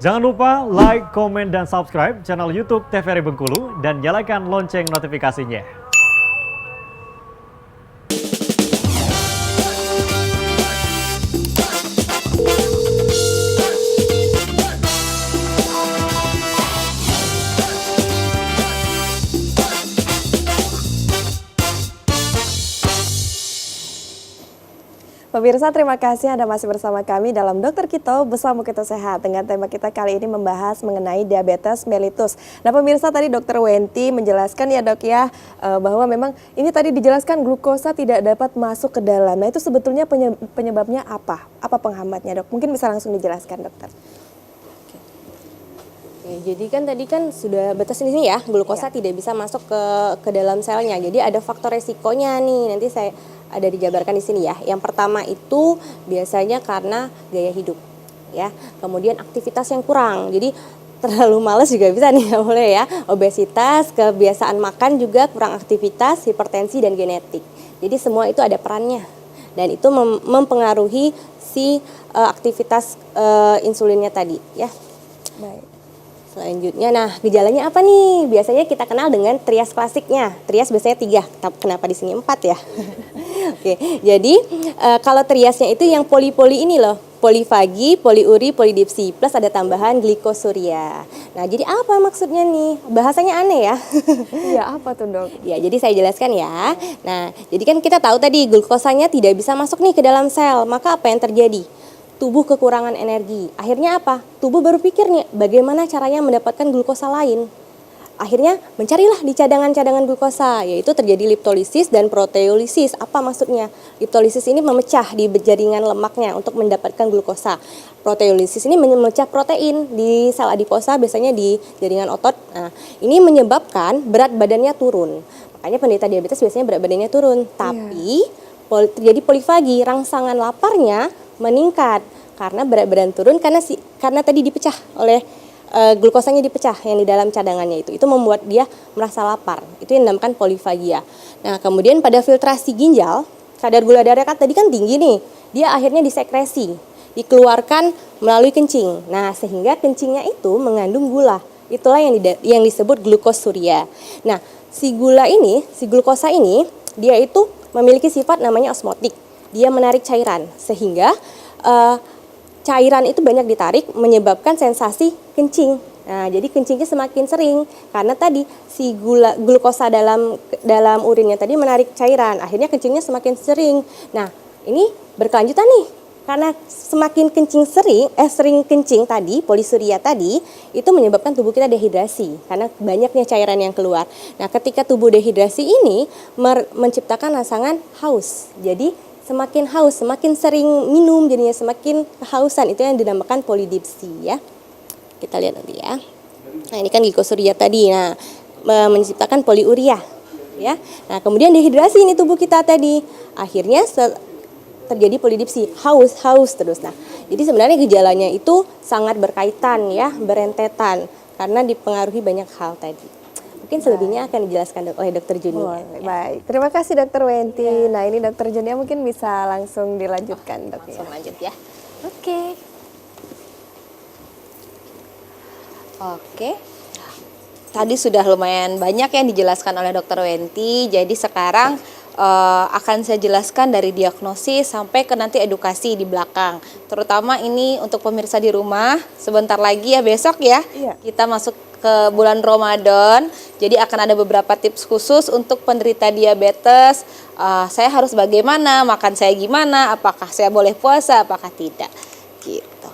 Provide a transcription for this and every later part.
Jangan lupa like, komen, dan subscribe channel YouTube TVRI Bengkulu dan nyalakan lonceng notifikasinya. Pemirsa, terima kasih Anda masih bersama kami dalam Dokter Kito Bersama Kita Sehat. Dengan tema kita kali ini membahas mengenai diabetes mellitus. Nah pemirsa, tadi Dokter Wenti menjelaskan ya dok ya, bahwa memang ini tadi dijelaskan glukosa tidak dapat masuk ke dalam. Nah itu sebetulnya penyebabnya apa? Apa penghambatnya dok? Mungkin bisa langsung dijelaskan dokter. Jadi kan tadi kan sudah batas ini ya, glukosa tidak bisa masuk ke dalam selnya. Jadi ada faktor resikonya nih. Nanti saya ada dijabarkan di sini ya. Yang pertama itu biasanya karena gaya hidup ya. Kemudian aktivitas yang kurang. Jadi terlalu malas juga bisa nih mulai ya. Obesitas, kebiasaan makan juga kurang aktivitas, hipertensi dan genetik. Jadi semua itu ada perannya. Dan itu mempengaruhi si aktivitas insulinnya tadi ya. Baik. Selanjutnya, nah gejalanya apa nih? Biasanya kita kenal dengan trias klasiknya. Trias biasanya 3, kenapa di sini 4 ya? Oke, jadi kalau triasnya itu yang poli-poli ini loh. Polifagi, poliuri, polidipsi, plus ada tambahan glikosuria. Nah, jadi apa maksudnya nih? Bahasanya aneh ya. Iya, apa tuh dok? Ya, jadi saya jelaskan ya. Nah, jadi kan kita tahu tadi glukosanya tidak bisa masuk nih ke dalam sel. Maka apa yang terjadi? Tubuh kekurangan energi. Akhirnya apa? Tubuh berpikir nih, bagaimana caranya mendapatkan glukosa lain. Akhirnya mencarilah di cadangan-cadangan glukosa, yaitu terjadi liptolisis dan proteolisis. Apa maksudnya? Liptolisis ini memecah di jaringan lemaknya untuk mendapatkan glukosa. Proteolisis ini memecah protein di sel adiposa, biasanya di jaringan otot. Nah, ini menyebabkan berat badannya turun. Makanya penderita diabetes biasanya berat badannya turun. Tapi terjadi polifagi, rangsangan laparnya meningkat karena berat badan turun karena tadi dipecah oleh glukosanya dipecah yang di dalam cadangannya itu membuat dia merasa lapar. Itu yang dinamakan polifagia. Nah, kemudian pada filtrasi ginjal, kadar gula darah tadi kan tinggi nih. Dia akhirnya disekresi, dikeluarkan melalui kencing. Nah, sehingga kencingnya itu mengandung gula. Itulah yang disebut glukosuria. Nah, si glukosa ini dia itu memiliki sifat namanya osmotik. Dia menarik cairan sehingga cairan itu banyak ditarik menyebabkan sensasi kencing. Nah, jadi kencingnya semakin sering karena tadi si glukosa dalam urinnya tadi menarik cairan, akhirnya kencingnya semakin sering. Nah, ini berkelanjutan nih. Karena semakin kencing sering kencing tadi, polisuria tadi, itu menyebabkan tubuh kita dehidrasi karena banyaknya cairan yang keluar. Nah, ketika tubuh dehidrasi ini menciptakan rangsangan haus. Jadi semakin haus, semakin sering minum, jadinya semakin kehausan. Itu yang dinamakan polidipsi ya. Kita lihat nanti ya. Nah, ini kan glikosuria tadi. Nah, menciptakan poliuria ya. Nah, kemudian dehidrasi ini tubuh kita tadi. Akhirnya terjadi polidipsi, haus terus. Nah, jadi sebenarnya gejalanya itu sangat berkaitan ya, berentetan karena dipengaruhi banyak hal tadi. Mungkin selebihnya akan dijelaskan oleh Dokter Juni. Baik, terima kasih Dokter Wenti. Nah ini Dokter Juni mungkin bisa langsung dilanjutkan dok. Langsung lanjut ya. Oke. Tadi sudah lumayan banyak yang dijelaskan oleh Dokter Wenti. Jadi sekarang akan saya jelaskan dari diagnosis sampai ke nanti edukasi di belakang. Terutama ini untuk pemirsa di rumah. Sebentar lagi ya besok ya. Kita masuk ke bulan Ramadan, jadi akan ada beberapa tips khusus untuk penderita diabetes. Saya harus bagaimana, makan saya gimana, apakah saya boleh puasa, apakah tidak, gitu.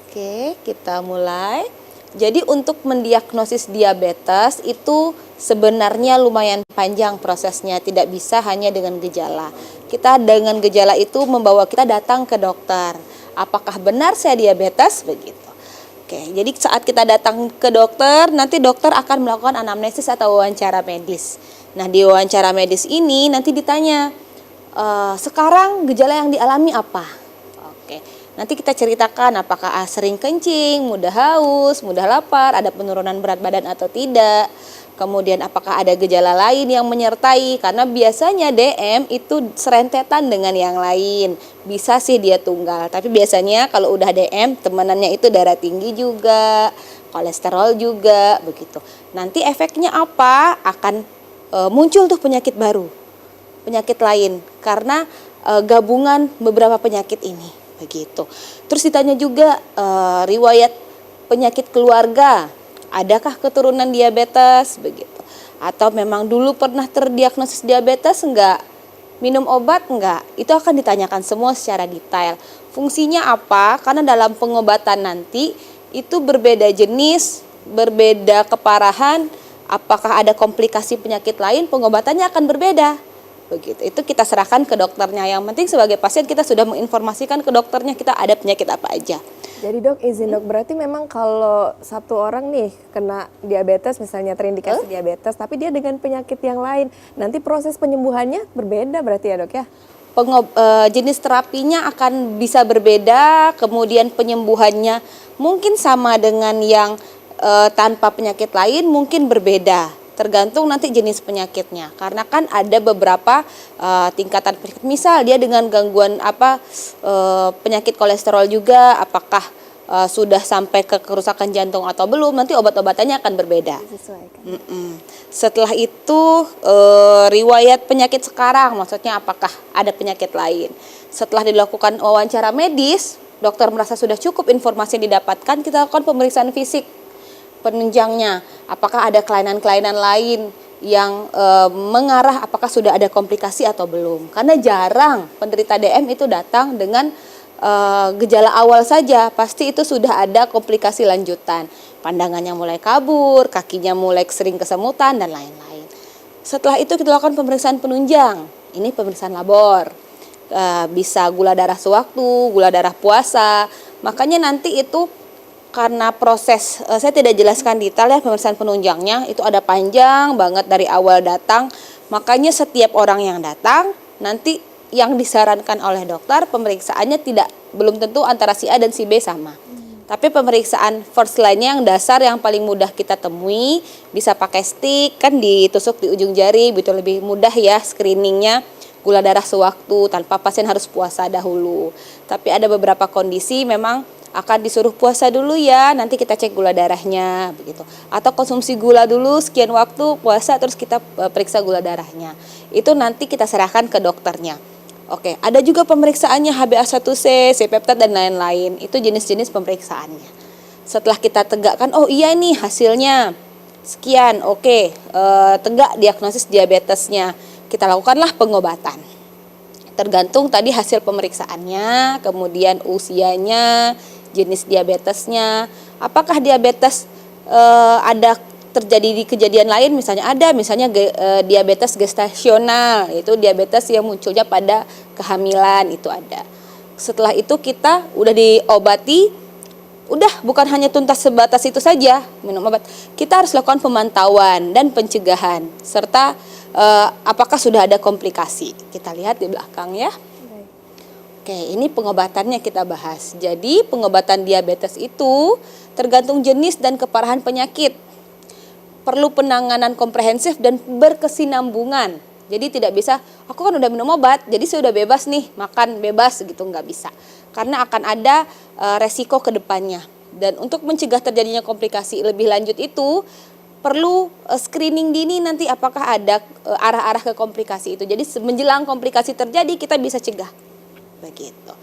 Oke, kita mulai. Jadi untuk mendiagnosis diabetes itu sebenarnya lumayan panjang prosesnya, tidak bisa hanya dengan gejala. Kita dengan gejala itu membawa kita datang ke dokter. Apakah benar saya diabetes? Begitu. Oke, jadi saat kita datang ke dokter, nanti dokter akan melakukan anamnesis atau wawancara medis. Nah, di wawancara medis ini nanti ditanya, sekarang gejala yang dialami apa? Oke, nanti kita ceritakan apakah sering kencing, mudah haus, mudah lapar, ada penurunan berat badan atau tidak. kemudian apakah ada gejala lain yang menyertai, karena biasanya DM itu serentetan dengan yang lain. Bisa sih dia tunggal, tapi biasanya kalau udah DM temenannya itu darah tinggi juga, kolesterol juga begitu. Nanti efeknya apa? Akan muncul tuh penyakit baru, penyakit lain karena gabungan beberapa penyakit ini begitu. Terus ditanya juga riwayat penyakit keluarga, adakah keturunan diabetes begitu, atau memang dulu pernah terdiagnosis diabetes enggak, minum obat enggak, itu akan ditanyakan semua secara detail. Fungsinya apa? Karena dalam pengobatan nanti itu berbeda jenis, berbeda keparahan, apakah ada komplikasi penyakit lain, pengobatannya akan berbeda. Begitu. Itu kita serahkan ke dokternya. Yang penting sebagai pasien kita sudah menginformasikan ke dokternya kita ada penyakit apa aja. Jadi dok, izin dok, berarti memang kalau satu orang nih kena diabetes, misalnya terindikasi diabetes, tapi dia dengan penyakit yang lain, nanti proses penyembuhannya berbeda berarti ya dok ya? Jenis terapinya akan bisa berbeda, kemudian penyembuhannya mungkin sama dengan yang tanpa penyakit lain, mungkin berbeda. Tergantung nanti jenis penyakitnya, karena kan ada beberapa tingkatan penyakit. Misal dia dengan gangguan penyakit kolesterol juga, apakah sudah sampai ke kerusakan jantung atau belum, nanti obat-obatannya akan berbeda. Setelah itu riwayat penyakit sekarang, maksudnya apakah ada penyakit lain. Setelah dilakukan wawancara medis, dokter merasa sudah cukup informasi yang didapatkan, kita lakukan pemeriksaan fisik penunjangnya, apakah ada kelainan-kelainan lain yang mengarah apakah sudah ada komplikasi atau belum. Karena jarang penderita DM itu datang dengan gejala awal saja, pasti itu sudah ada komplikasi lanjutan. Pandangannya mulai kabur, kakinya mulai sering kesemutan dan lain-lain. Setelah itu kita lakukan pemeriksaan penunjang. Ini pemeriksaan labor. Bisa gula darah sewaktu, gula darah puasa. Makanya nanti itu karena proses, saya tidak jelaskan detail ya pemeriksaan penunjangnya, itu ada panjang banget dari awal datang. Makanya setiap orang yang datang, nanti yang disarankan oleh dokter, pemeriksaannya belum tentu antara si A dan si B sama. Tapi pemeriksaan first line-nya yang dasar, yang paling mudah kita temui, bisa pakai stick, kan ditusuk di ujung jari, itu lebih mudah ya screeningnya. Gula darah sewaktu, tanpa pasien harus puasa dahulu. Tapi ada beberapa kondisi memang akan disuruh puasa dulu ya, nanti kita cek gula darahnya begitu. Atau konsumsi gula dulu sekian waktu, puasa terus kita periksa gula darahnya. Itu nanti kita serahkan ke dokternya. Oke, ada juga pemeriksaannya HbA1c, C-peptide dan lain-lain. Itu jenis-jenis pemeriksaannya. Setelah kita tegakkan, oh iya nih hasilnya sekian, oke, tegak diagnosis diabetesnya. Kita lakukanlah pengobatan. Tergantung tadi hasil pemeriksaannya, kemudian usianya, jenis diabetesnya, apakah diabetes ada terjadi di kejadian lain, misalnya diabetes gestasional, itu diabetes yang munculnya pada kehamilan, itu ada. Setelah itu kita udah diobati, udah bukan hanya tuntas sebatas itu saja minum obat, kita harus lakukan pemantauan dan pencegahan, serta apakah sudah ada komplikasi. Kita lihat di belakang ya. Oke, ini pengobatannya kita bahas. Jadi pengobatan diabetes itu tergantung jenis dan keparahan penyakit. Perlu penanganan komprehensif dan berkesinambungan. Jadi tidak bisa, aku kan udah minum obat, jadi saya udah bebas nih, makan bebas gitu, nggak bisa. Karena akan ada resiko ke depannya. Dan untuk mencegah terjadinya komplikasi lebih lanjut itu, perlu screening dini nanti apakah ada arah-arah ke komplikasi itu. Jadi menjelang komplikasi terjadi kita bisa cegah. Begitu.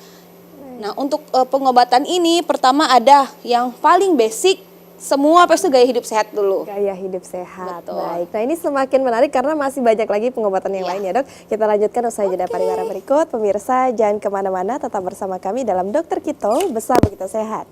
Nah, untuk pengobatan ini pertama ada yang paling basic, semua pasti gaya hidup sehat dulu. Gaya hidup sehat. Betul. Baik. Nah, ini semakin menarik karena masih banyak lagi pengobatan yang lain ya, Dok. Kita lanjutkan usai jeda pariwara berikut. Pemirsa, jangan kemana-mana, tetap bersama kami dalam Dokter Kito Bersama Kita Sehat.